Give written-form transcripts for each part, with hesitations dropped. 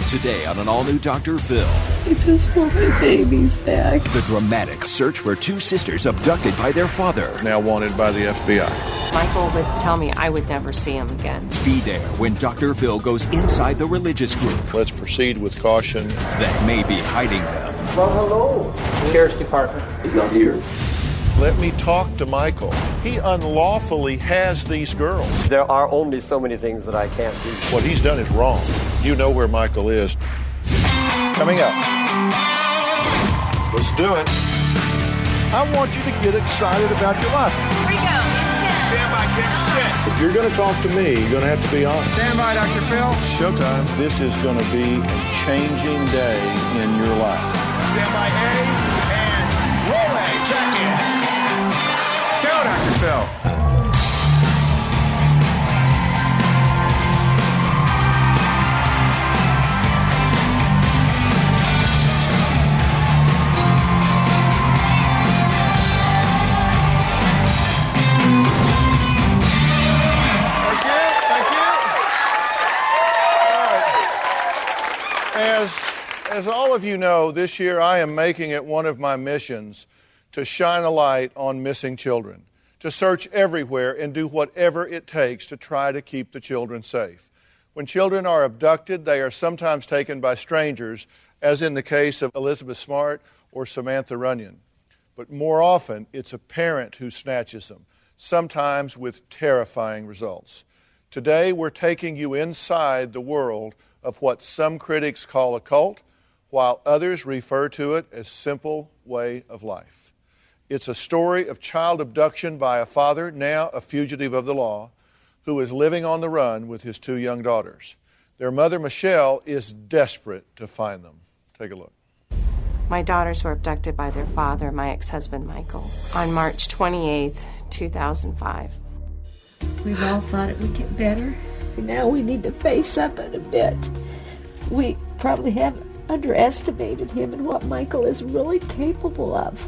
Today on an all-new Dr. Phil. I just want my babies back. The dramatic search for two sisters abducted by their father. Now wanted by the FBI. Michael would tell me I would never see him again. Be there when Dr. Phil goes inside the religious group Let's proceed with caution. that may be hiding them. Well, hello. Sheriff's Department. He's not here. Let me talk to Michael. He unlawfully has these girls. There are only so many things that I can't do. What he's done is wrong. You know where Michael is. Coming up. Let's do it. I want you to get excited about your life. Here we go. Stand by, camera set. If you're going to talk to me, you're going to have to be honest. Stand by, Dr. Phil. Showtime. This is going to be a changing day in your life. Stand by A and roll A. Check in. Go, Dr. Phil. As all of you know, this year I am making it one of my missions to shine a light on missing children, to search everywhere and do whatever it takes to try to keep the children safe. When children are abducted, they are sometimes taken by strangers, as in the case of Elizabeth Smart or Samantha Runyon. But more often, it's a parent who snatches them, sometimes with terrifying results. Today, we're taking you inside the world of what some critics call a cult, while others refer to it as simple way of life. It's a story of child abduction by a father, now a fugitive of the law, who is living on the run with his two young daughters. Their mother, Michelle, is desperate to find them. Take a look. My daughters were abducted by their father, my ex-husband, Michael, on March 28th, 2005. We've all thought it would get better. Now we need to face up and admit we probably have underestimated him and what Michael is really capable of.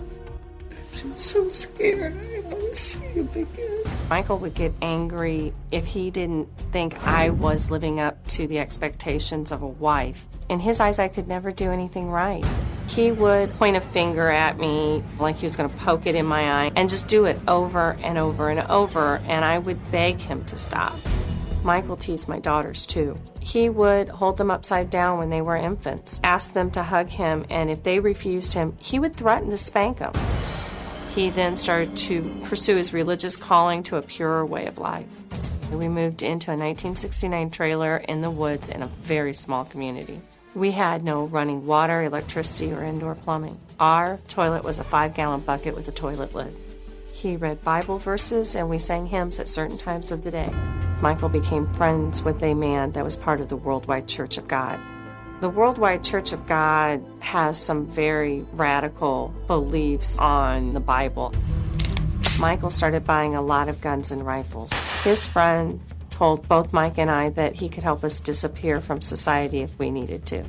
I'm so scared. I don't want to see him again. Michael would get angry if he didn't think I was living up to the expectations of a wife. In his eyes, I could never do anything right. He would point a finger at me like he was going to poke it in my eye and just do it over and over and over, and I would beg him to stop. Michael teased my daughters, too. He would hold them upside down when they were infants, ask them to hug him, and if they refused him, he would threaten to spank them. He then started to pursue his religious calling to a purer way of life. We moved into a 1969 trailer in the woods in a very small community. We had no running water, electricity, or indoor plumbing. Our toilet was a 5-gallon bucket with a toilet lid. He read Bible verses, and we sang hymns at certain times of the day. Michael became friends with a man that was part of the Worldwide Church of God. The Worldwide Church of God has some very radical beliefs on the Bible. Michael started buying a lot of guns and rifles. His friend told both Mike and I that he could help us disappear from society if we needed to.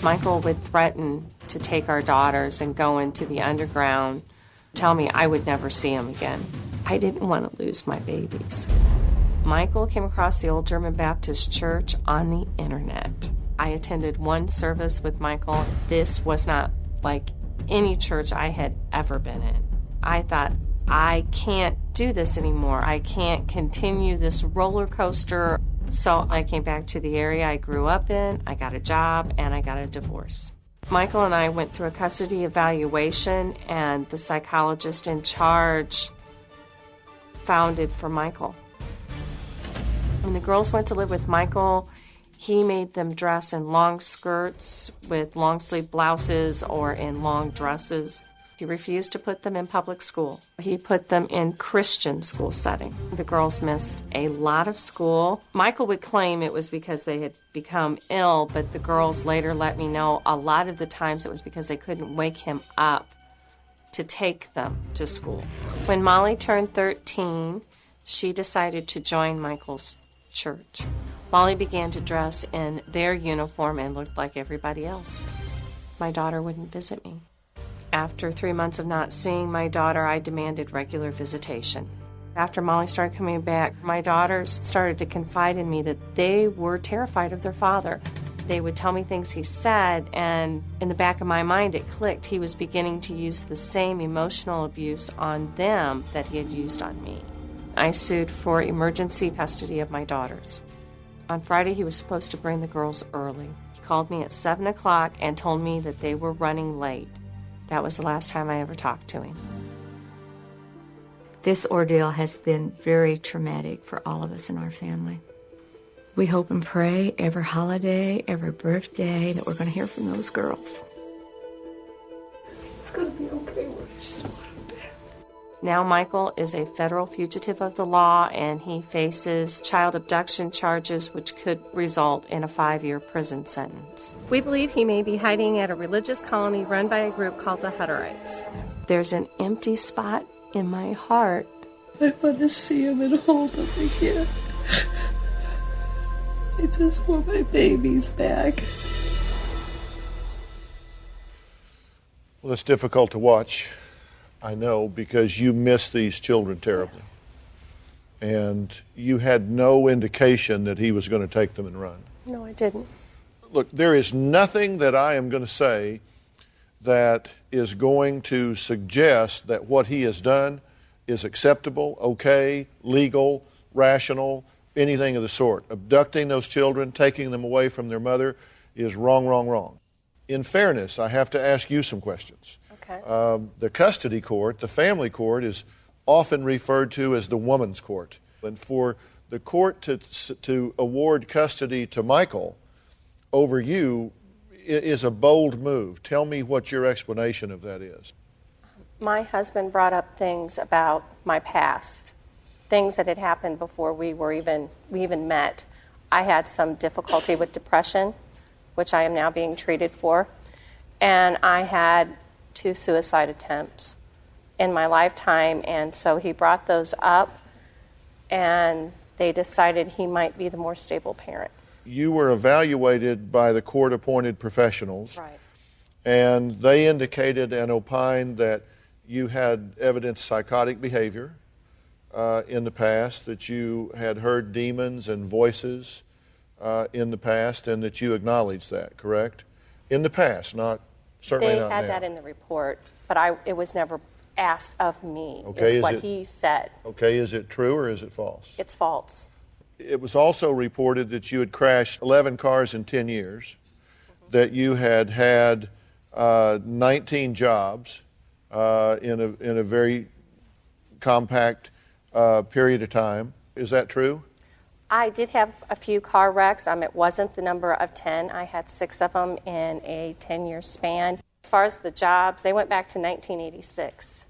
Michael would threaten to take our daughters and go into the underground, tell me I would never see them again. I didn't want to lose my babies. Michael came across the Old German Baptist Church on the internet. I attended one service with Michael. This was not like any church I had ever been in. I thought, I can't do this anymore. I can't continue this roller coaster. So I came back to the area I grew up in, I got a job, and I got a divorce. Michael and I went through a custody evaluation, and the psychologist in charge founded for Michael. When the girls went to live with Michael, he made them dress in long skirts with long-sleeve blouses or in long dresses. He refused to put them in public school. He put them in Christian school setting. The girls missed a lot of school. Michael would claim it was because they had become ill, but the girls later let me know a lot of the times it was because they couldn't wake him up to take them to school. When Molly turned 13, she decided to join Michael's church. Molly began to dress in their uniform and looked like everybody else. My daughter wouldn't visit me. After 3 months of not seeing my daughter, I demanded regular visitation. After Molly started coming back, my daughters started to confide in me that they were terrified of their father. They would tell me things he said, and in the back of my mind it clicked. He was beginning to use the same emotional abuse on them that he had used on me. I sued for emergency custody of my daughters. On Friday, he was supposed to bring the girls early. He called me at 7 o'clock and told me that they were running late. That was the last time I ever talked to him. This ordeal has been very traumatic for all of us in our family. We hope and pray every holiday, every birthday that we're going to hear from those girls. It's going to be okay. We're just Now Michael is a federal fugitive of the law, and he faces child abduction charges which could result in a 5-year prison sentence. We believe he may be hiding at a religious colony run by a group called the Hutterites. There's an empty spot in my heart. I want to see him and hold him again. I just want my babies back. Well, it's difficult to watch, I know, because you miss these children terribly. And you had no indication that he was going to take them and run. No, I didn't. Look, there is nothing that I am going to say that is going to suggest that what he has done is acceptable, okay, legal, rational, anything of the sort. Abducting those children, taking them away from their mother is wrong, wrong, wrong. In fairness, I have to ask you some questions. Okay. The custody court, the family court, is often referred to as the woman's court. And for the court to award custody to Michael over you is a bold move. Tell me what your explanation of that is. My husband brought up things about my past, things that had happened before we even met. I had some difficulty with depression, which I am now being treated for, and I had 2 suicide attempts in my lifetime, and so he brought those up, and they decided he might be the more stable parent. You were evaluated by the court-appointed professionals, Right. and they indicated and opined that you had evidenced psychotic behavior in the past, that you had heard demons and voices in the past, and that you acknowledged that, correct? In the past, certainly not now. They had that in the report, but it was never asked of me. Okay, it's what he said. Okay, is it true or is it false? It's false. It was also reported that you had crashed 11 cars in 10 years, that you had had 19 jobs in a very compact period of time. Is that true? I did have a few car wrecks. It wasn't the number of 10. I had 6 of them in a 10-year span. As far as the jobs, they went back to 1986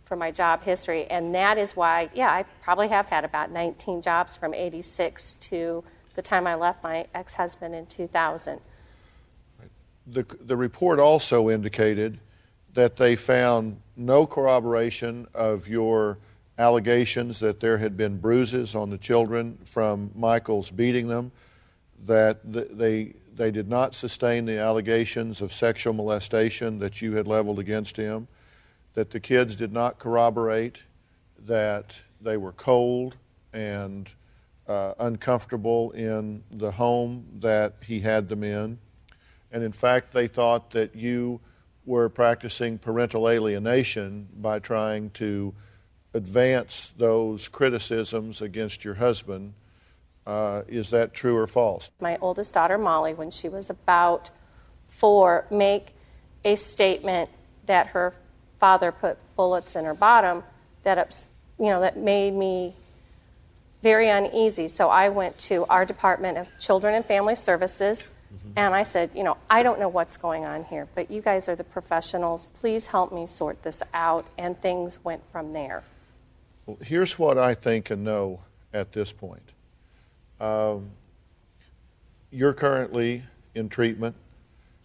for my job history, and that is why, I probably have had about 19 jobs from 86 to the time I left my ex-husband in 2000. The report also indicated that they found no corroboration of your allegations that there had been bruises on the children from Michael's beating them, that they did not sustain the allegations of sexual molestation that you had leveled against him, that the kids did not corroborate that they were cold and uncomfortable in the home that he had them in. And in fact, they thought that you were practicing parental alienation by trying to advance those criticisms against your husband. Is that true or false? My oldest daughter, Molly, when she was about 4, make a statement that her father put bullets in her bottom that made me very uneasy. So I went to our Department of Children and Family Services, and I said, I don't know what's going on here, but you guys are the professionals. Please help me sort this out, and things went from there. Well, here's what I think and know at this point. You're currently in treatment.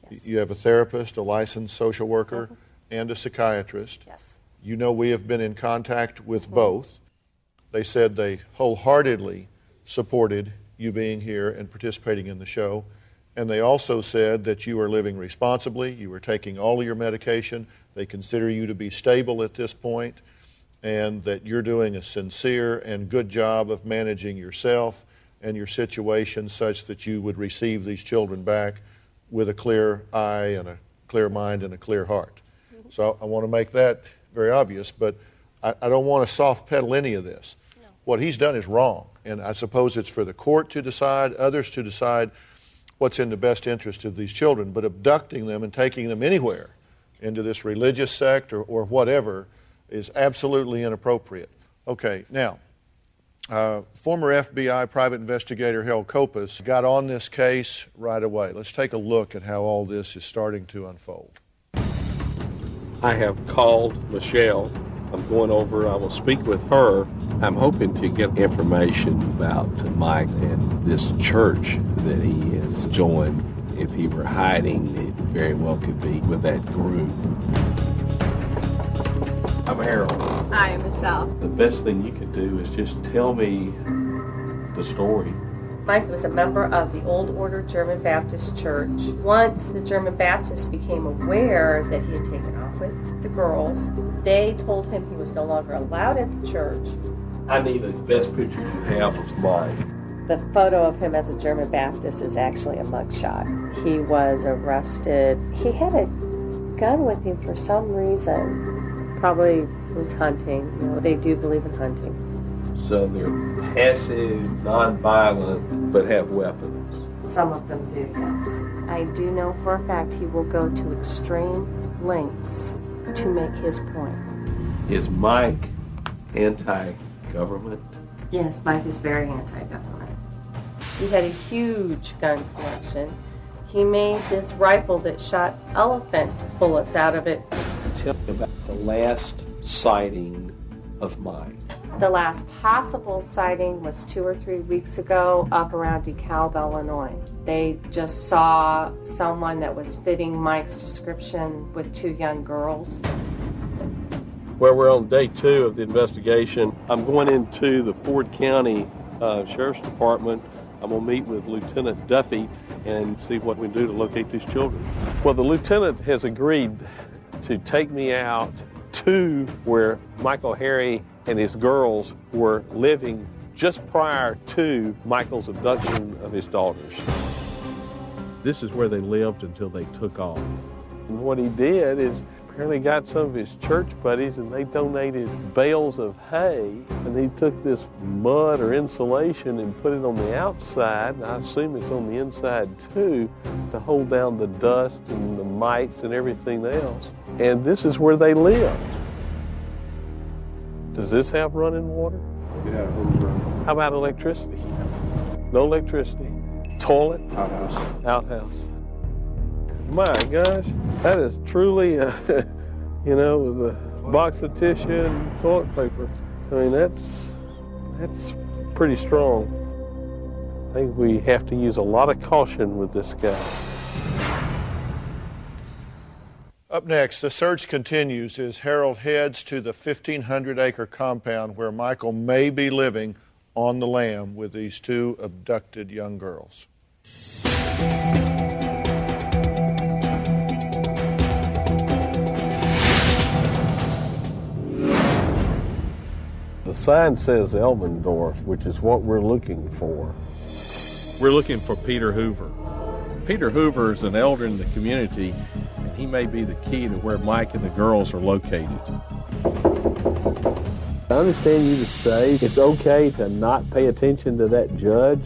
Yes. You have a therapist, a licensed social worker, and a psychiatrist. Yes. You know we have been in contact with both. They said they wholeheartedly supported you being here and participating in the show. And they also said that you are living responsibly, you are taking all of your medication, they consider you to be stable at this point, and that you're doing a sincere and good job of managing yourself and your situation such that you would receive these children back with a clear eye and a clear mind and a clear heart. So I want to make that very obvious, but I don't want to soft pedal any of this. No. What he's done is wrong, and I suppose it's for the court to decide, others to decide what's in the best interest of these children, but abducting them and taking them anywhere into this religious sect or whatever is absolutely inappropriate. Okay, now, former FBI private investigator Harold Kopis got on this case right away. Let's take a look at how all this is starting to unfold. I have called Michelle. I'm going over, I will speak with her. I'm hoping to get information about Mike and this church that he has joined. If he were hiding, it very well could be with that group. I'm Harold. Hi, I'm Michelle. The best thing you could do is just tell me the story. Mike was a member of the Old Order German Baptist Church. Once the German Baptists became aware that he had taken off with the girls, they told him he was no longer allowed at the church. I need the best picture you have of Mike. The photo of him as a German Baptist is actually a mugshot. He was arrested. He had a gun with him for some reason. Probably was hunting. You know, they do believe in hunting. So they're passive, non-violent, but have weapons. Some of them do, yes. I do know for a fact he will go to extreme lengths to make his point. Is Mike anti-government? Yes, Mike is very anti-government. He had a huge gun collection. He made this rifle that shot elephant bullets out of it. Tell me about the last sighting of Mike. The last possible sighting was 2 or 3 weeks ago up around DeKalb, Illinois. They just saw someone that was fitting Mike's description with 2 young girls. Well, we're on day 2 of the investigation. I'm going into the Ford County Sheriff's Department. I'm going to meet with Lieutenant Duffy and see what we can do to locate these children. Well, the lieutenant has agreed to take me out to where Michael Harry and his girls were living just prior to Michael's abduction of his daughters. This is where they lived until they took off. And what he did is apparently got some of his church buddies and they donated bales of hay, and he took this mud or insulation and put it on the outside, and I assume it's on the inside too, to hold down the dust and the mites and everything else. And this is where they lived. Does this have running water? Yeah, hose run. How about electricity? No electricity. Toilet? Outhouse. My gosh, that is truly, with a box of tissue and toilet paper. I mean, that's pretty strong. I think we have to use a lot of caution with this guy. Up next, the search continues as Harold heads to the 1,500-acre compound where Michael may be living on the lam with these 2 abducted young girls. The sign says Elmendorf, which is what we're looking for. We're looking for Peter Hoover. Peter Hoover is an elder in the community, and he may be the key to where Mike and the girls are located. I understand you to say it's okay to not pay attention to that judge.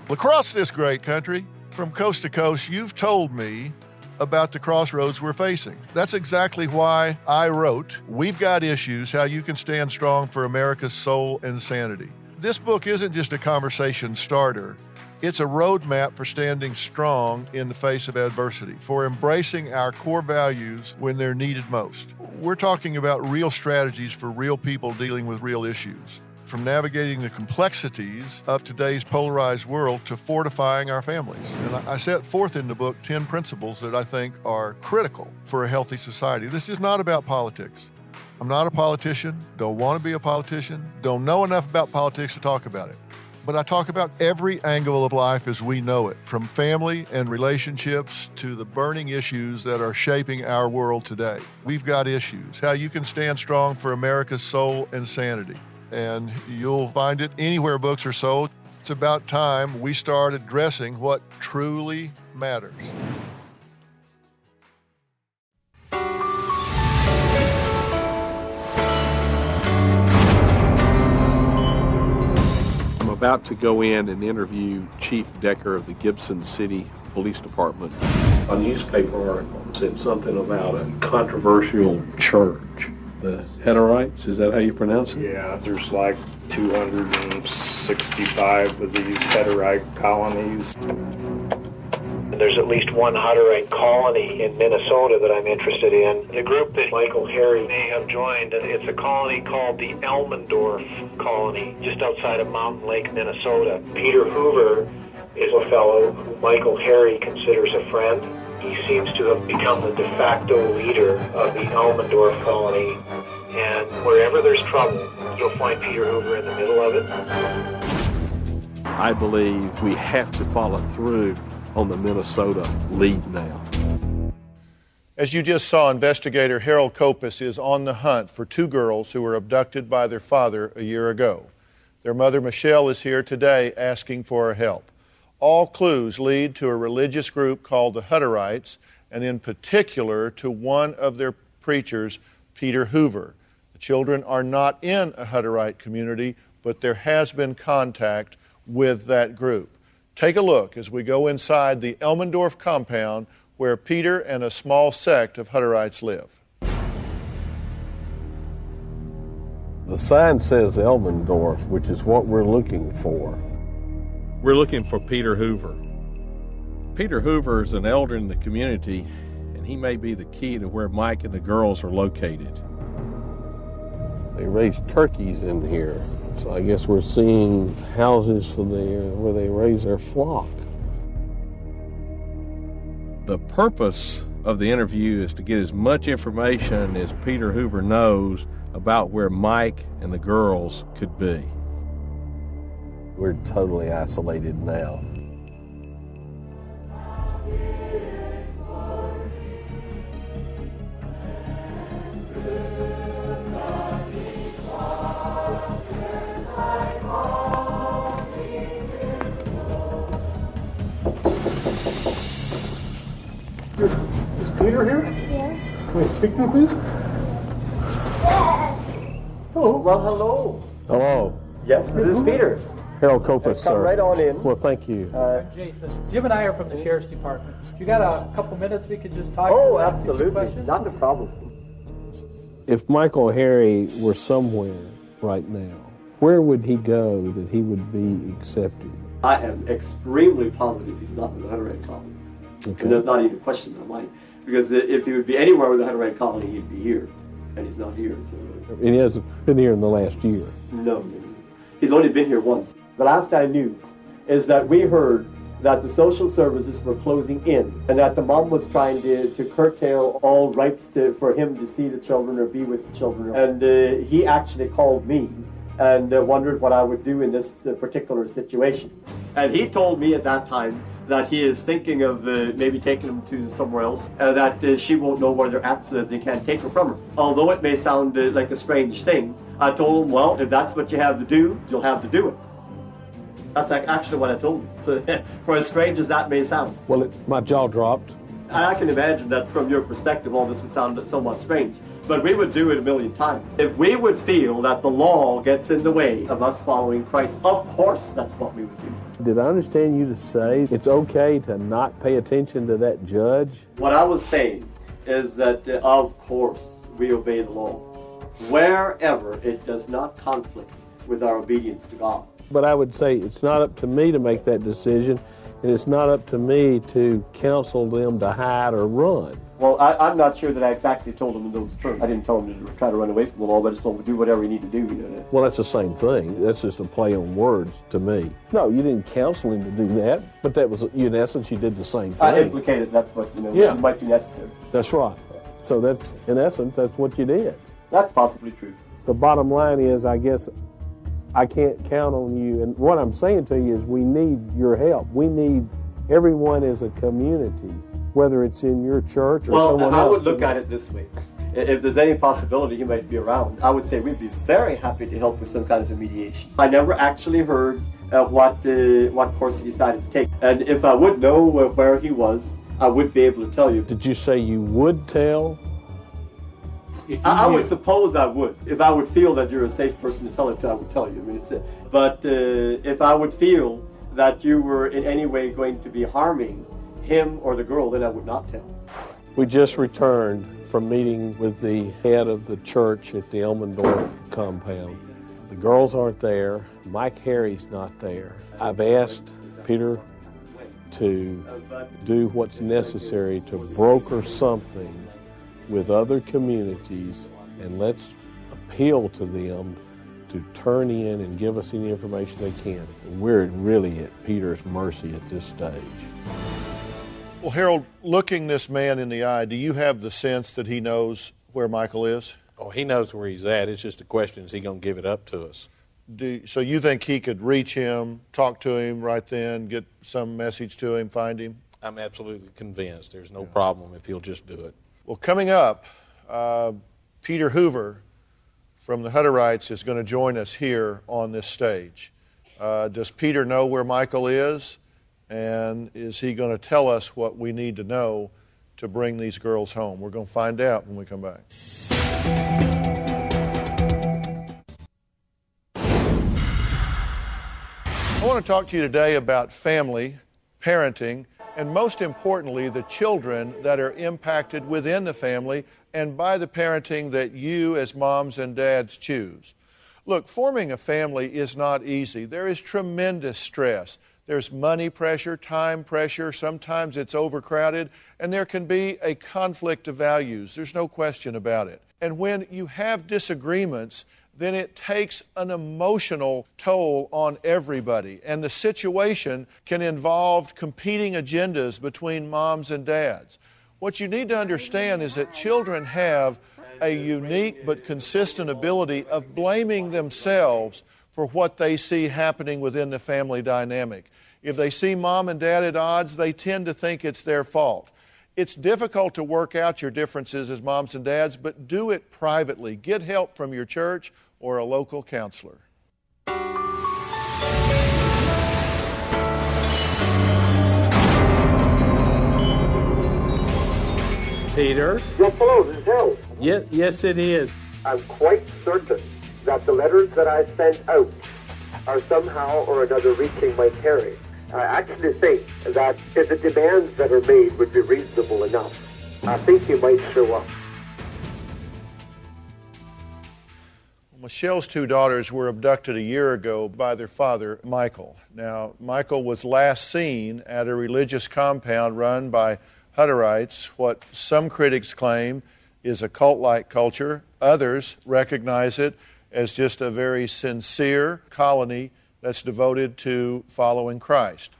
Across this great country, from coast to coast, you've told me about the crossroads we're facing. That's exactly why I wrote We've Got Issues, How You Can Stand Strong for America's Soul and Sanity. This book isn't just a conversation starter. It's a roadmap for standing strong in the face of adversity, for embracing our core values when they're needed most. We're talking about real strategies for real people dealing with real issues, from navigating the complexities of today's polarized world to fortifying our families. And I set forth in the book 10 principles that I think are critical for a healthy society. This is not about politics. I'm not a politician, don't want to be a politician, don't know enough about politics to talk about it. But I talk about every angle of life as we know it, from family and relationships to the burning issues that are shaping our world today. We've got issues, how you can stand strong for America's soul and sanity. and you'll find it anywhere books are sold. It's about time we start addressing what truly matters. I'm about to go in and interview Chief Decker of the Gibson City Police Department. A newspaper article said something about a controversial church. The Hutterites, is that how you pronounce it? Yeah, there's like 265 of these Hutterite colonies. There's at least one Hutterite colony in Minnesota that I'm interested in. The group that Michael Harry may have joined, it's a colony called the Elmendorf colony, just outside of Mountain Lake, Minnesota. Peter Hoover is a fellow who Michael Harry considers a friend. He seems to have become the de facto leader of the Elmendorf colony, and wherever there's trouble, you'll find Peter Hoover in the middle of it. I believe we have to follow through on the Minnesota lead now. As you just saw, investigator Harold Kopis is on the hunt for two girls who were abducted by their father a year ago. Their mother, Michelle, is here today asking for help. All clues lead to a religious group called the Hutterites, and in particular to one of their preachers, Peter Hoover. The children are not in a Hutterite community, but there has been contact with that group. Take a look as we go inside the Elmendorf compound where Peter and a small sect of Hutterites live. The sign says Elmendorf, which is what we're looking for. We're looking for Peter Hoover. Peter Hoover is an elder in the community, and he may be the key to where Mike and the girls are located. They raise turkeys in here, so I guess we're seeing houses where they raise their flock. The purpose of the interview is to get as much information as Peter Hoover knows about where Mike and the girls could be. We're totally isolated now. Is Peter here? Yeah. Can I speak to him, please? Hello. Well, hello. Hello. Yes, this is Peter. Harold Kopis, sir. Come right on in. Well, thank you. I'm Jason. Jim and I are from the Sheriff's Department. If you got a couple minutes, we could just talk. Oh, absolutely. Not a problem. If Michael Harry were somewhere right now, where would he go that he would be accepted? I am extremely positive he's not in the Hutterite colony. Okay. And there's not even a question in my mind. Because if he would be anywhere with the Hutterite colony, he'd be here. And he's not here. So. And he hasn't been here in the last year. No. He's only been here once. The last I knew is that we heard that the social services were closing in and that the mom was trying to curtail all rights for him to see the children or be with the children. And he actually called me and wondered what I would do in this particular situation. And he told me at that time that he is thinking of maybe taking them to somewhere else, that she won't know where they're at so that they can't take her from her. Although it may sound like a strange thing, I told him, well, if that's what you have to do, you'll have to do it. That's actually what I told him. So, for as strange as that may sound. Well, my jaw dropped. I can imagine that from your perspective, all this would sound somewhat strange. But we would do it a million times. If we would feel that the law gets in the way of us following Christ, of course that's what we would do. Did I understand you to say it's okay to not pay attention to that judge? What I was saying is that, of course, we obey the law, wherever it does not conflict with our obedience to God. But I would say it's not up to me to make that decision, and it's not up to me to counsel them to hide or run. Well, I'm not sure that I exactly told them in those terms. I didn't tell them to try to run away from the law, but I just told them to do whatever you need to do. Well, that's the same thing. That's just a play on words to me. No, you didn't counsel him to do that, but that was, in essence, you did the same thing. I implicated that's what, yeah. might be necessary. That's right. So that's, in essence, that's what you did. That's possibly true. The bottom line is, I guess, I can't count on you. And what I'm saying to you is we need your help. We need everyone as a community, whether it's in your church or someone else. Well, I would look at it this way. if there's any possibility he might be around, I would say we'd be very happy to help with some kind of a mediation. I never actually heard what course he decided to take. And if I would know where he was, I would be able to tell you. Did you say you would tell? I would suppose I would. If I would feel that you're a safe person to tell it to, I would tell you. I mean, but if I would feel that you were in any way going to be harming him or the girl, then I would not tell. We just returned from meeting with the head of the church at the Elmendorf compound. The girls aren't there. Mike Harry's not there. I've asked Peter to do what's necessary to broker something with other communities, and let's appeal to them to turn in and give us any information they can. We're really at Peter's mercy at this stage. Well, Harold, looking this man in the eye, do you have the sense that he knows where Michael is? Oh, he knows where he's at. It's just a question, is he going to give it up to us? So you think he could reach him, talk to him right then, get some message to him, find him? I'm absolutely convinced there's no problem if he'll just do it. Well, coming up, Peter Hoover from the Hutterites is going to join us here on this stage. Does Peter know where Michael is? And is he going to tell us what we need to know to bring these girls home? We're going to find out when we come back. I want to talk to you today about family, parenting, and most importantly, the children that are impacted within the family and by the parenting that you as moms and dads choose. Look, forming a family is not easy. There is tremendous stress. There's money pressure, time pressure, sometimes it's overcrowded, and there can be a conflict of values. There's no question about it. And when you have disagreements, then it takes an emotional toll on everybody. And the situation can involve competing agendas between moms and dads. What you need to understand is that children have a unique but consistent ability of blaming themselves for what they see happening within the family dynamic. If they see mom and dad at odds, they tend to think it's their fault. It's difficult to work out your differences as moms and dads, but do it privately. Get help from your church or a local counselor. Peter? Yes, hello, this is Harold. Yes, it is. I'm quite certain that the letters that I sent out are somehow or another reaching Mike Harry. I actually think that if the demands that are made would be reasonable enough, I think he might show up. Michelle's two daughters were abducted a year ago by their father, Michael. Now, Michael was last seen at a religious compound run by Hutterites, what some critics claim is a cult-like culture. Others recognize it as just a very sincere colony that's devoted to following Christ.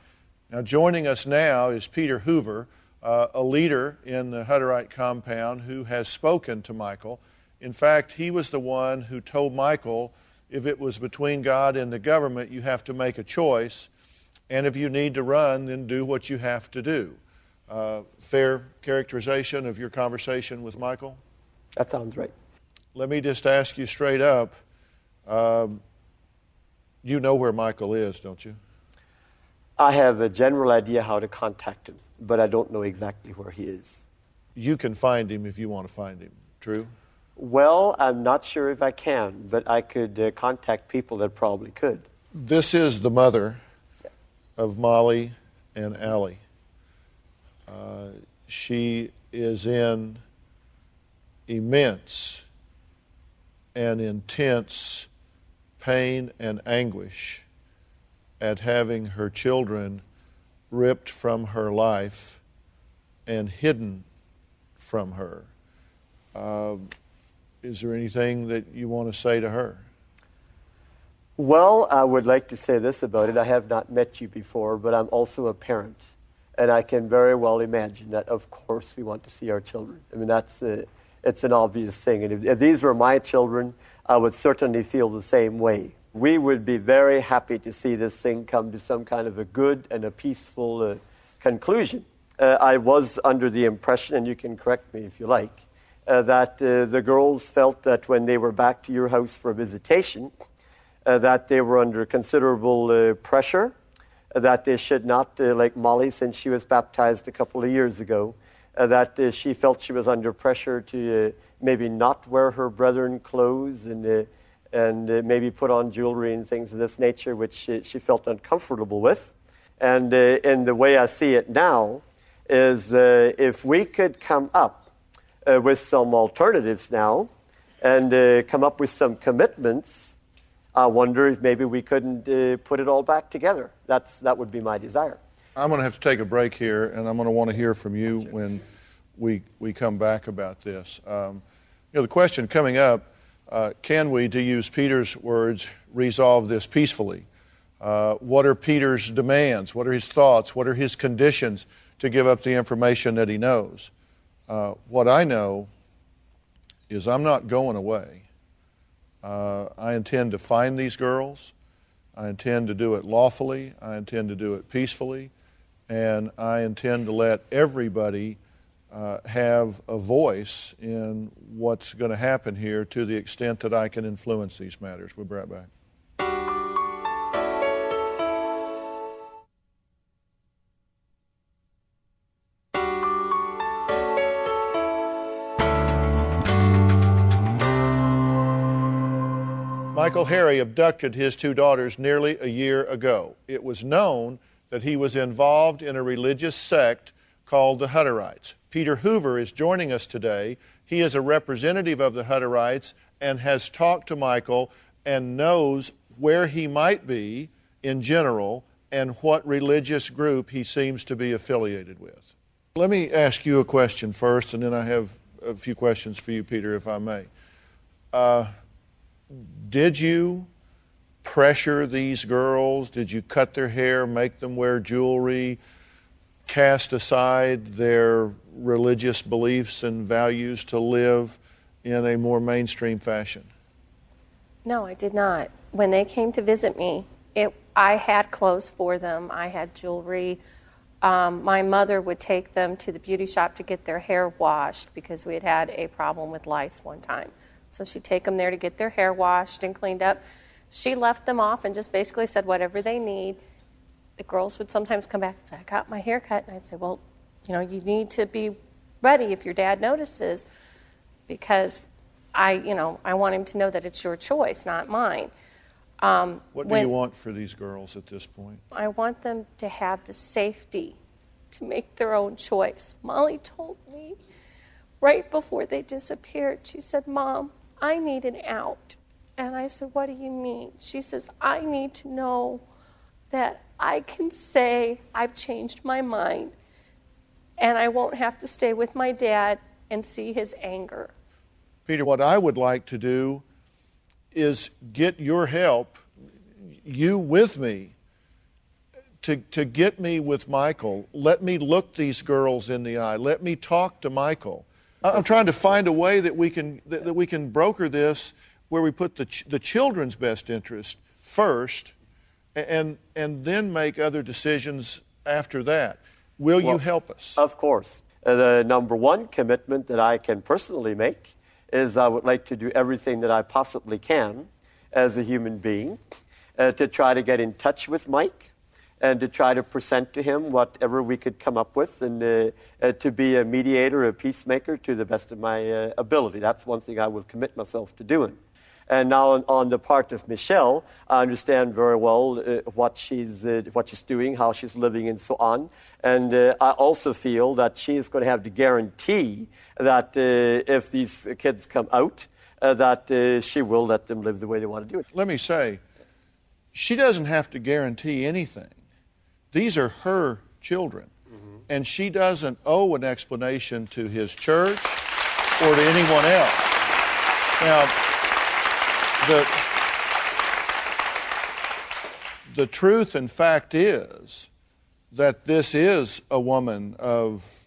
Now, joining us now is Peter Hoover, a leader in the Hutterite compound who has spoken to Michael. In fact, he was the one who told Michael, if it was between God and the government, you have to make a choice, and if you need to run, then do what you have to do. Fair characterization of your conversation with Michael? That sounds right. Let me just ask you straight up, you know where Michael is, don't you? I have a general idea how to contact him, but I don't know exactly where he is. You can find him if you want to find him, true? Well, I'm not sure if I can, but I could contact people that probably could. This is the mother of Molly and Allie. She is in immense and intense pain and anguish at having her children ripped from her life and hidden from her. Is there anything that you want to say to her? Well, I would like to say this about it. I have not met you before, but I'm also a parent. And I can very well imagine that, of course, we want to see our children. I mean, it's an obvious thing. And if these were my children, I would certainly feel the same way. We would be very happy to see this thing come to some kind of a good and a peaceful conclusion. I was under the impression, and you can correct me if you like, that the girls felt that when they were back to your house for visitation, that they were under considerable pressure, that they should not, like Molly, since she was baptized a couple of years ago, that she felt she was under pressure to maybe not wear her brethren clothes and maybe put on jewelry and things of this nature, which she felt uncomfortable with. And the way I see it now is if we could come up with some alternatives now and come up with some commitments, I wonder if maybe we couldn't put it all back together. That would be my desire. I'm going to have to take a break here, and I'm going to want to hear from you when we come back about this. The question coming up, can we, to use Peter's words, resolve this peacefully? What are Peter's demands? What are his thoughts? What are his conditions to give up the information that he knows? What I know is I'm not going away. I intend to find these girls. I intend to do it lawfully. I intend to do it peacefully. And I intend to let everybody have a voice in what's going to happen here to the extent that I can influence these matters. We'll be right back. Michael Harry abducted his two daughters nearly a year ago. It was known that he was involved in a religious sect called the Hutterites. Peter Hoover is joining us today. He is a representative of the Hutterites and has talked to Michael and knows where he might be in general and what religious group he seems to be affiliated with. Let me ask you a question first, and then I have a few questions for you, Peter, if I may. Did you pressure these girls? Did you cut their hair, make them wear jewelry, cast aside their religious beliefs and values to live in a more mainstream fashion? No, I did not. When they came to visit me, I had clothes for them. I had jewelry. My mother would take them to the beauty shop to get their hair washed because we had had a problem with lice one time. So she'd take them there to get their hair washed and cleaned up. She left them off and just basically said whatever they need. The girls would sometimes come back and say, I got my hair cut. And I'd say, well, you need to be ready if your dad notices because I want him to know that it's your choice, not mine. What do you want for these girls at this point? I want them to have the safety to make their own choice. Molly told me right before they disappeared, she said, Mom, I need an out. And I said, what do you mean? She says, I need to know that I can say I've changed my mind and I won't have to stay with my dad and see his anger. Peter, what I would like to do is get your help, you with me, to get me with Michael. Let me look these girls in the eye. Let me talk to Michael. I'm trying to find a way that we can broker this where we put the children's best interest first and then make other decisions after that. Will you help us? Of course. The number one commitment that I can personally make is I would like to do everything that I possibly can as a human being to try to get in touch with Mike and to try to present to him whatever we could come up with and to be a mediator, a peacemaker to the best of my ability. That's one thing I will commit myself to doing. And now on the part of Michelle, I understand very well what she's doing, how she's living, and so on. And I also feel that she is going to have to guarantee that if these kids come out, that she will let them live the way they want to do it. Let me say, she doesn't have to guarantee anything. These are her children. Mm-hmm. And she doesn't owe an explanation to his church or to anyone else. Now, the truth and fact is that this is a woman of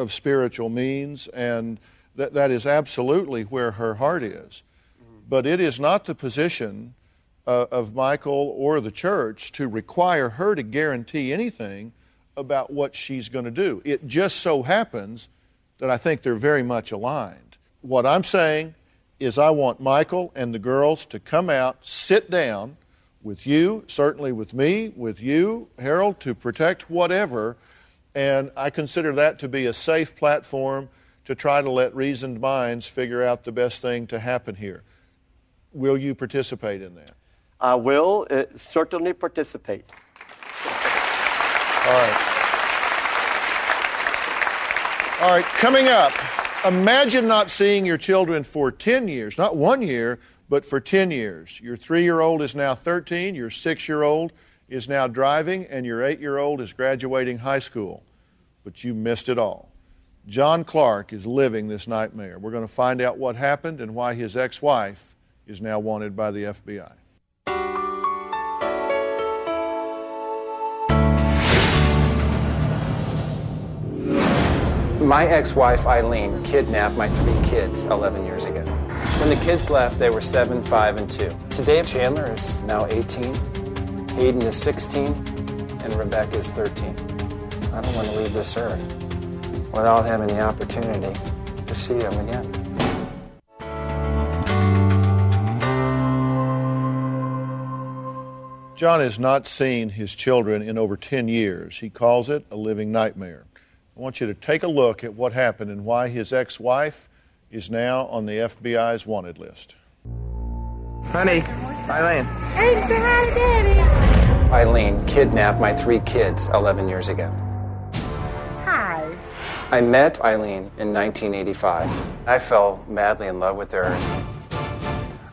spiritual means, and that is absolutely where her heart is. But it is not the position of Michael or the church to require her to guarantee anything about what she's going to do. It just so happens that I think they're very much aligned. What I'm saying is I want Michael and the girls to come out, sit down with you, certainly with me, with you, Harold, to protect whatever, and I consider that to be a safe platform to try to let reasoned minds figure out the best thing to happen here. Will you participate in that? I will certainly participate. All right, coming up, imagine not seeing your children for 10 years, not 1 year, but for 10 years. Your 3-year-old is now 13, your 6-year-old is now driving, and your 8-year-old is graduating high school. But you missed it all. John Clark is living this nightmare. We're going to find out what happened and why his ex-wife is now wanted by the FBI. My ex-wife, Eileen, kidnapped my 3 kids 11 years ago. When the kids left, they were 7, 5, and 2. Today, Chandler is now 18, Hayden is 16, and Rebecca is 13. I don't want to leave this earth without having the opportunity to see them again. John has not seen his children in over 10 years. He calls it a living nightmare. I want you to take a look at what happened and why his ex-wife is now on the FBI's wanted list. Honey, Eileen. Hey, say hi to Daddy. Eileen kidnapped my 3 kids 11 years ago. Hi. I met Eileen in 1985. I fell madly in love with her.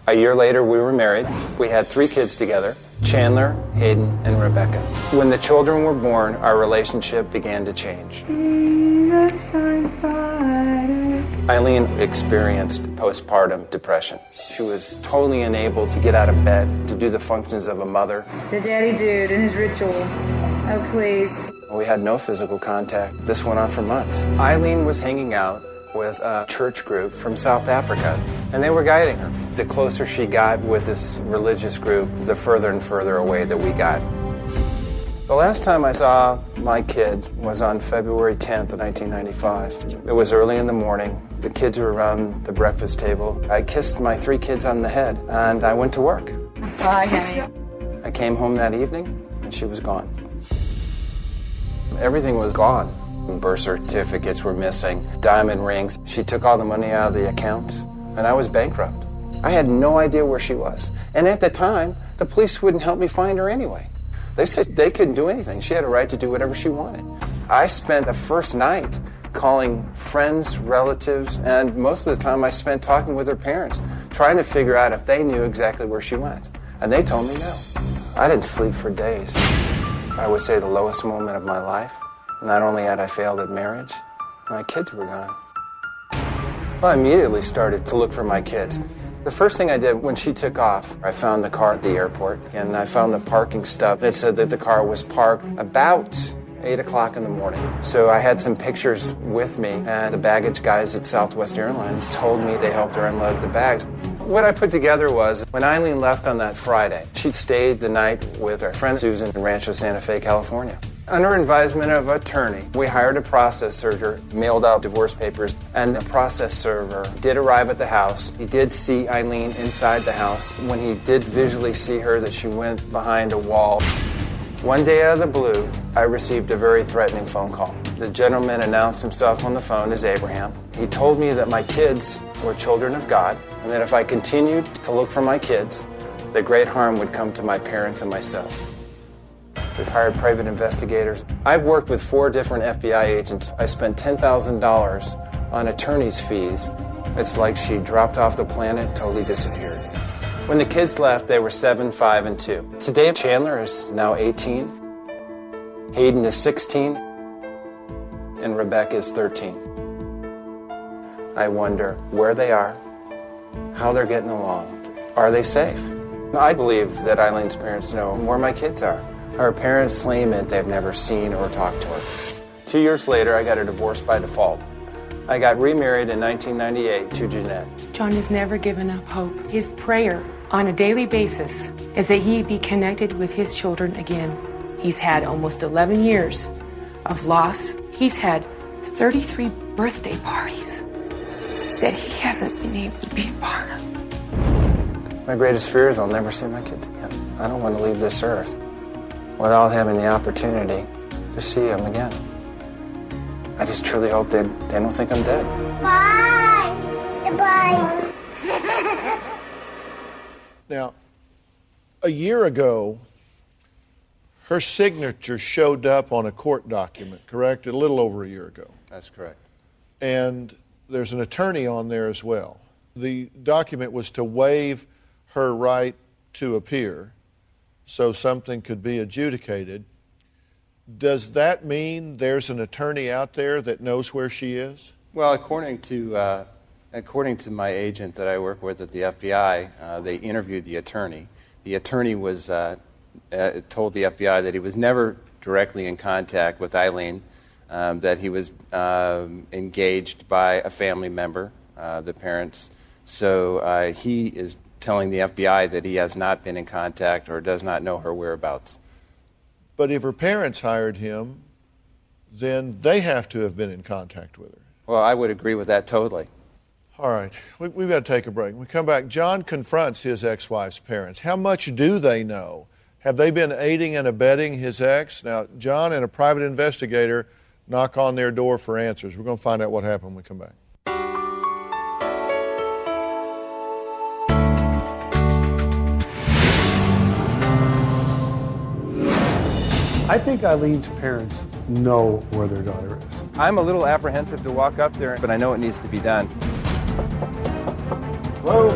A year later, we were married. We had 3 kids together, Chandler, Hayden, and Rebecca. When the children were born, our relationship began to change. Eileen experienced postpartum depression. She was totally unable to get out of bed, to do the functions of a mother. The daddy dude and his ritual. Oh, please. We had no physical contact. This went on for months. Eileen was hanging out with a church group from South Africa, and they were guiding her. The closer she got with this religious group, the further and further away that we got. The last time I saw my kids was on February 10th of 1995. It was early in the morning. The kids were around the breakfast table. I kissed my 3 kids on the head, and I went to work. Bye, honey. I came home that evening, and she was gone. Everything was gone. Birth certificates were missing, diamond rings. She took all the money out of the accounts, and I was bankrupt. I had no idea where she was. And at the time, the police wouldn't help me find her anyway. They said they couldn't do anything. She had a right to do whatever she wanted. I spent the first night calling friends, relatives, and most of the time I spent talking with her parents, trying to figure out if they knew exactly where she went. And they told me no. I didn't sleep for days. I would say the lowest moment of my life. Not only had I failed at marriage, my kids were gone. Well, I immediately started to look for my kids. The first thing I did when she took off, I found the car at the airport, and I found the parking stub. It said that the car was parked about 8 o'clock in the morning. So I had some pictures with me, and the baggage guys at Southwest Airlines told me they helped her unload the bags. What I put together was, when Eileen left on that Friday, she stayed the night with her friend Susan in Rancho Santa Fe, California. Under advisement of an attorney, we hired a process server, mailed out divorce papers, and the process server did arrive at the house. He did see Eileen inside the house. When he did visually see her, that she went behind a wall. One day out of the blue, I received a very threatening phone call. The gentleman announced himself on the phone as Abraham. He told me that my kids were children of God, and that if I continued to look for my kids, that great harm would come to my parents and myself. We've hired private investigators. I've worked with 4 different FBI agents. I spent $10,000 on attorney's fees. It's like she dropped off the planet, totally disappeared. When the kids left, they were 7, 5, and 2. Today, Chandler is now 18, Hayden is 16, and Rebecca is 13. I wonder where they are, how they're getting along. Are they safe? I believe that Eileen's parents know where my kids are. Her parents claim that they've never seen or talked to her. 2 years later, I got a divorce by default. I got remarried in 1998 to Jeanette. John has never given up hope. His prayer on a daily basis is that he be connected with his children again. He's had almost 11 years of loss. He's had 33 birthday parties that he hasn't been able to be a part of. My greatest fear is I'll never see my kids again. I don't want to leave this earth without having the opportunity to see them again. I just truly hope they don't think I'm dead. Bye! Goodbye! Now, a year ago, her signature showed up on a court document, correct? A little over a year ago. That's correct. And there's an attorney on there as well. The document was to waive her right to appear so something could be adjudicated. Does that mean there's an attorney out there that knows where she is? Well, according to my agent that I work with at the FBI, they interviewed the attorney. The attorney was told the FBI that he was never directly in contact with Eileen, that he was engaged by a family member, the parents. So he is telling the FBI that he has not been in contact or does not know her whereabouts. But if her parents hired him, then they have to have been in contact with her. Well, I would agree with that totally. All right, we've got to take a break. When we come back, John confronts his ex-wife's parents. How much do they know? Have they been aiding and abetting his ex? Now, John and a private investigator knock on their door for answers. We're going to find out what happened when we come back. I think Eileen's parents know where their daughter is. I'm a little apprehensive to walk up there, but I know it needs to be done. Hello?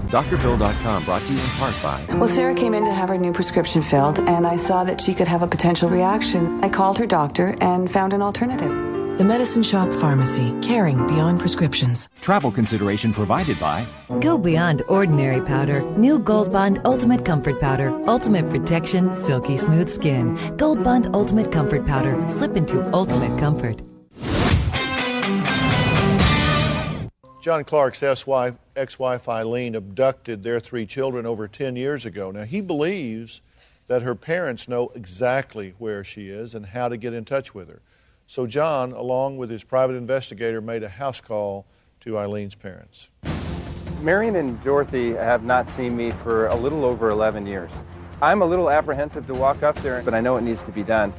DrPhil.com brought to you in part by... Well, Sarah came in to have her new prescription filled, and I saw that she could have a potential reaction. I called her doctor and found an alternative. The Medicine Shop Pharmacy, caring beyond prescriptions. Travel consideration provided by... Go beyond ordinary powder. New Gold Bond Ultimate Comfort Powder. Ultimate protection, silky smooth skin. Gold Bond Ultimate Comfort Powder. Slip into ultimate comfort. John Clark's ex-wife Eileen abducted their 3 children over 10 years ago. Now, he believes that her parents know exactly where she is and how to get in touch with her. So John, along with his private investigator, made a house call to Eileen's parents. Marion and Dorothy have not seen me for a little over 11 years. I'm a little apprehensive to walk up there, but I know it needs to be done.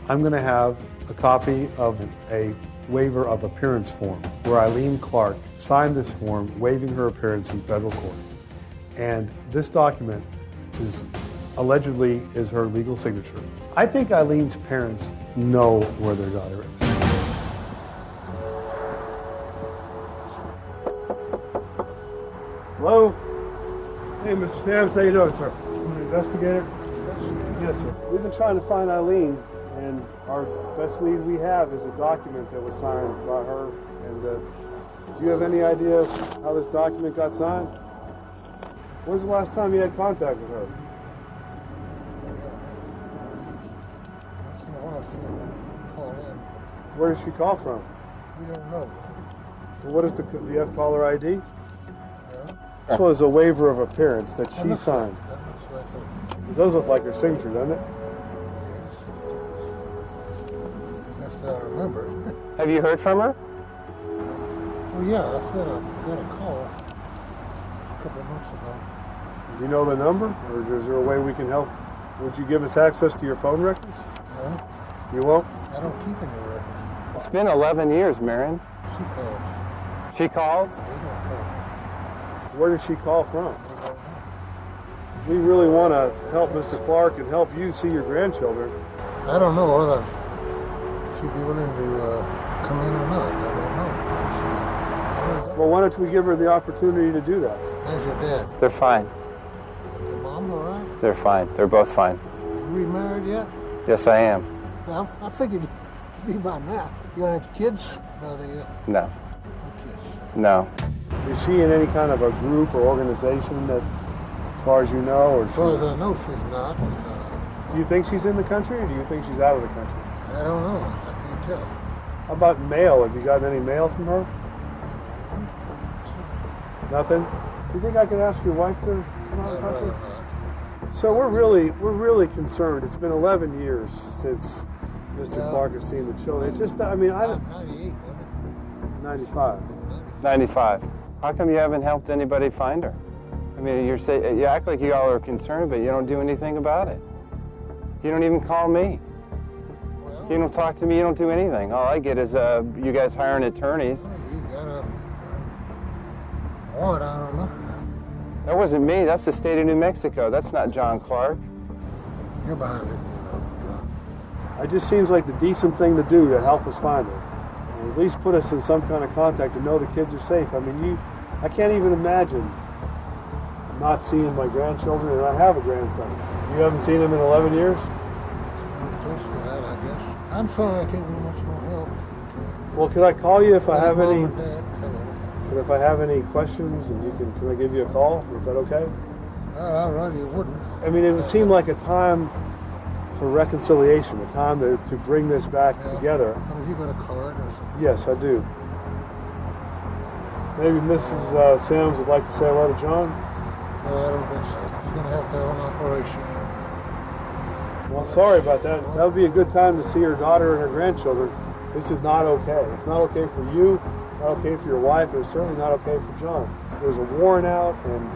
I'm going to have a copy of a waiver of appearance form where Eileen Clark signed this form waiving her appearance in federal court. And this document is allegedly is her legal signature. I think Eileen's parents know where their daughter is. Hello? Hey, Mr. Sams, how you doing, sir? I'm an investigator. Yes, sir. We've been trying to find Eileen, and our best lead we have is a document that was signed by her. And do you have any idea how this document got signed? When's the last time you had contact with her? Where does she call from? We don't know. Well, what is do you have caller ID? Yeah. This was a waiver of appearance that she signed. It does look like her signature, doesn't it? That's what I remember. Have you heard from her? Well, yeah, I said I got a call a couple of months ago. Do you know the number, or is there a way we can help? Would you give us access to your phone records? No. You won't? I don't keep any records. It's been 11 years, Marion. She calls. She calls? They don't call. Where did she call from? We really want to help Mr. Clark and help you see your grandchildren. I don't know whether she'd be willing to come in or not. I don't know. Well, why don't we give her the opportunity to do that? How's your dad? They're fine. Your mom all right? They're fine. They're both fine. You remarried yet? Yes, I am. Well, I figured you'd be by now. You got any kids? No, No. No. Is she in any kind of a group or organization that, as far as you know, or as far as I know, she's not. Do you think she's in the country, or do you think she's out of the country? I don't know. I can't tell. How about mail? Have you gotten any mail from her? Nothing? Do you think I could ask your wife to come out and talk to her? So we're really concerned. It's been 11 years since Mr. Clark has seen the children. It's just, I mean, I don't... 98, 95. 95. How come you haven't helped anybody find her? I mean, you act like you all are concerned, but you don't do anything about it. You don't even call me. You don't talk to me, you don't do anything. All I get is you guys hiring attorneys. You got a warrant, I don't know. That wasn't me, that's the state of New Mexico. That's not John Clark. You're behind it. It just seems like the decent thing to do to help us find her. Or at least put us in some kind of contact to know the kids are safe. I mean, I can't even imagine not seeing my grandchildren, and I have a grandson. You haven't seen him in 11 years? Close to that, I guess. I'm sorry I can't do much more help. Well, can I call you if I have any? Mom and Dad, hello. If I have any questions, and can I give you a call? Is that okay? I'd rather you wouldn't. I mean, it would seem like a time for reconciliation, a time to bring this back together. Have you got a card or something? Yes, I do. Maybe Mrs. Sims would like to say hello to John? No, I don't think so. He's going to have an operation. Well, I'm sorry about that. That would be a good time to see her daughter and her grandchildren. This is not okay. It's not okay for you, not okay for your wife, and it's certainly not okay for John. There's a warrant out, and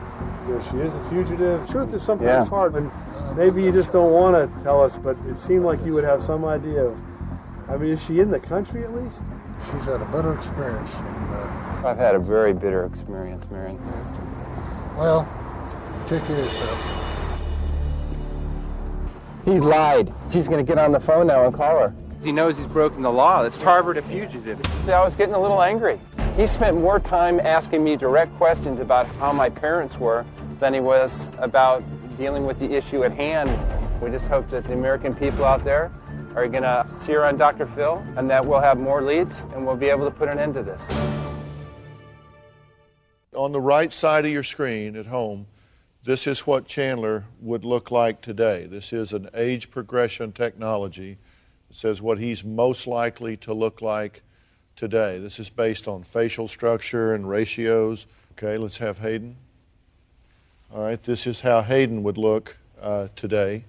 she is a fugitive. Truth is sometimes hard, and maybe you just don't want to tell us, but it seemed like you would have some idea of, I mean, is she in the country at least? She's had a better experience. I've had a very bitter experience, Marion. Well, take care of yourself. He lied. She's going to get on the phone now and call her. He knows he's broken the law. That's harbored a fugitive. I was getting a little angry. He spent more time asking me direct questions about how my parents were than he was about dealing with the issue at hand. We just hope that the American people out there are going to see her on Dr. Phil, and that we'll have more leads, and we'll be able to put an end to this. On the right side of your screen at home, this is what Chandler would look like today. This is an age progression technology. It says what he's most likely to look like today. This is based on facial structure and ratios. Okay, let's have Hayden. All right, this is how Hayden would look today.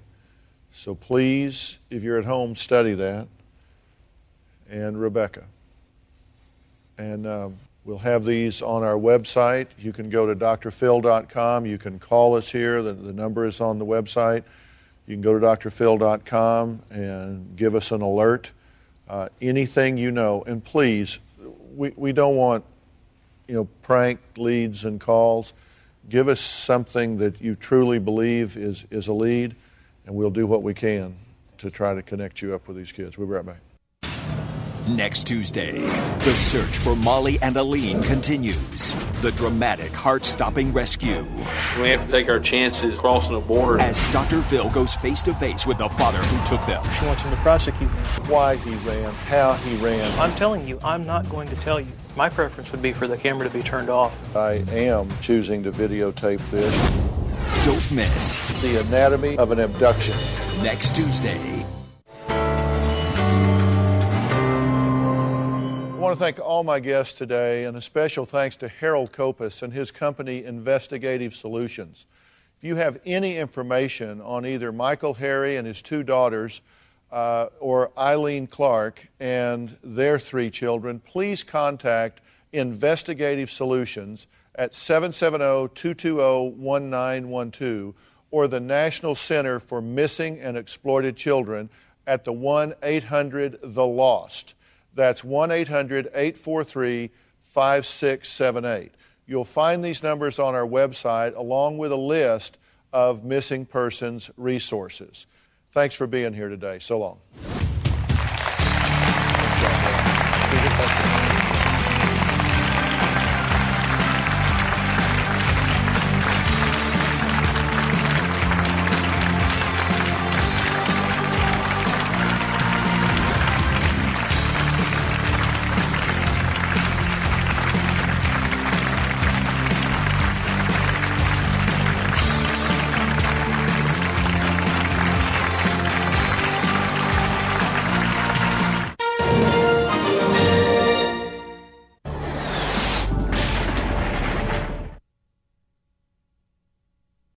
So please, if you're at home, study that. And Rebecca. And we'll have these on our website. You can go to drphil.com. You can call us here. The number is on the website. You can go to drphil.com and give us an alert. Anything you know. And please, we don't want prank leads and calls. Give us something that you truly believe is a lead, and we'll do what we can to try to connect you up with these kids. We'll be right back. Next Tuesday, the search for Molly and Aline continues. The dramatic, heart-stopping rescue. We have to take our chances crossing the border. As Dr. Phil goes face-to-face with the father who took them. She wants him to prosecute me. Why he ran, how he ran. I'm telling you, I'm not going to tell you. My preference would be for the camera to be turned off. I am choosing to videotape this. Don't miss The Anatomy of an Abduction. Next Tuesday. I want to thank all my guests today, and a special thanks to Harold Kopis and his company, Investigative Solutions. If you have any information on either Michael Harry and his two daughters or Eileen Clark and their three children, please contact Investigative Solutions at 770-220-1912 or the National Center for Missing and Exploited Children at the 1-800-THE-LOST. That's 1-800-843-5678. You'll find these numbers on our website along with a list of missing persons resources. Thanks for being here today. So long.